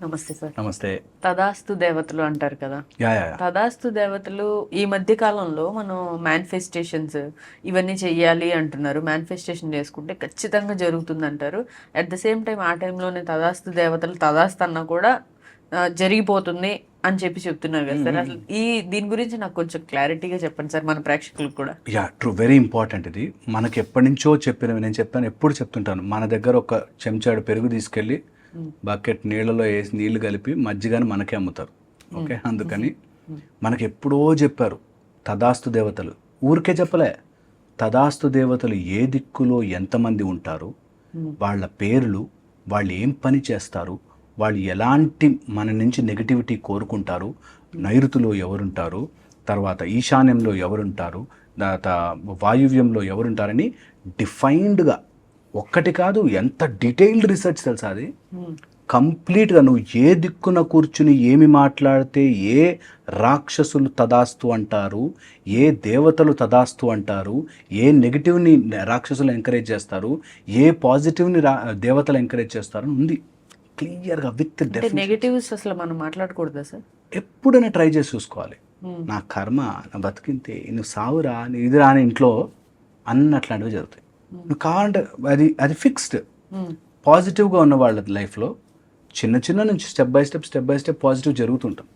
నమస్తే సార్. నమస్తే. తదాస్తు దేవతలు అంటారు కదా. Yeah yeah yeah. తదాస్తు దేవతలు ఈ మధ్య కాలంలో మనం మేనిఫెస్టేషన్స్ ఇవన్నీ చెయ్యాలి అంటున్నారు. మేనిఫెస్టేషన్ చేసుకుంటే ఖచ్చితంగా జరుగుతుంది అంటారు. అట్ ద సేమ్ టైం ఆ టైంలోనే తదాస్తు దేవతలు తదాస్తు అన్నా కూడా జరిగిపోతుంది అని చెప్పి చెప్తున్నారు కదా సార్. అసలు దీని గురించి నాకు కొంచెం క్లారిటీగా చెప్పండి సార్, మన ప్రేక్షకులకు కూడా. Yeah true, very important. ఇది మనకి ఎప్పటి నుంచో చెప్పినవి. నేను చెప్తాను, ఎప్పుడు చెప్తుంటాను. మన దగ్గర ఒక చెంచాడు పెరుగు తీసుకెళ్ళి బకెట్ నీళ్ళలో వేసి నీళ్లు కలిపి మజ్జిగని మనకే అమ్ముతారు. ఓకే, అందుకని మనకి ఎప్పుడో చెప్పారు తదాస్తు దేవతలు. ఊరికే చెప్పలే, తదాస్తు దేవతలు ఏ దిక్కులో ఎంతమంది ఉంటారు, వాళ్ళ పేర్లు, వాళ్ళు ఏం పని చేస్తారు, వాళ్ళు ఎలాంటి మన నుంచి నెగిటివిటీ కోరుకుంటారు, నైరుతిలో ఎవరుంటారు, తర్వాత ఈశాన్యంలో ఎవరుంటారు, తర్వాత వాయువ్యంలో ఎవరుంటారని డిఫైన్డ్గా, ఒక్కటి కాదు ఎంత డీటెయిల్డ్ రీసెర్చ్ తెలుసా అది. కంప్లీట్గా నువ్వు ఏ దిక్కున కూర్చుని ఏమి మాట్లాడితే ఏ రాక్షసులు తదాస్తు అంటారు, ఏ దేవతలు తదాస్తు అంటారు, ఏ నెగిటివ్ని రాక్షసులు ఎంకరేజ్ చేస్తారు, ఏ పాజిటివ్ని దేవతలు ఎంకరేజ్ చేస్తారు ఉంది క్లియర్గా విత్ నెగటివ్స్ అసలు మనం మాట్లాడకూడదా సార్? ఎప్పుడైనా ట్రై చేసి చూసుకోవాలి. నా కర్మ, నా బతికింతే, నువ్వు సావురా, నీ ఇది రాని ఇంట్లో అట్లాంటివి జరుగుతాయి. నువ్వు కావాలంటే అది ఫిక్స్డ్. పాజిటివ్గా ఉన్న వాళ్ళ లైఫ్లో చిన్న చిన్న నుంచి స్టెప్ బై స్టెప్ పాజిటివ్ జరుగుతుంటాం.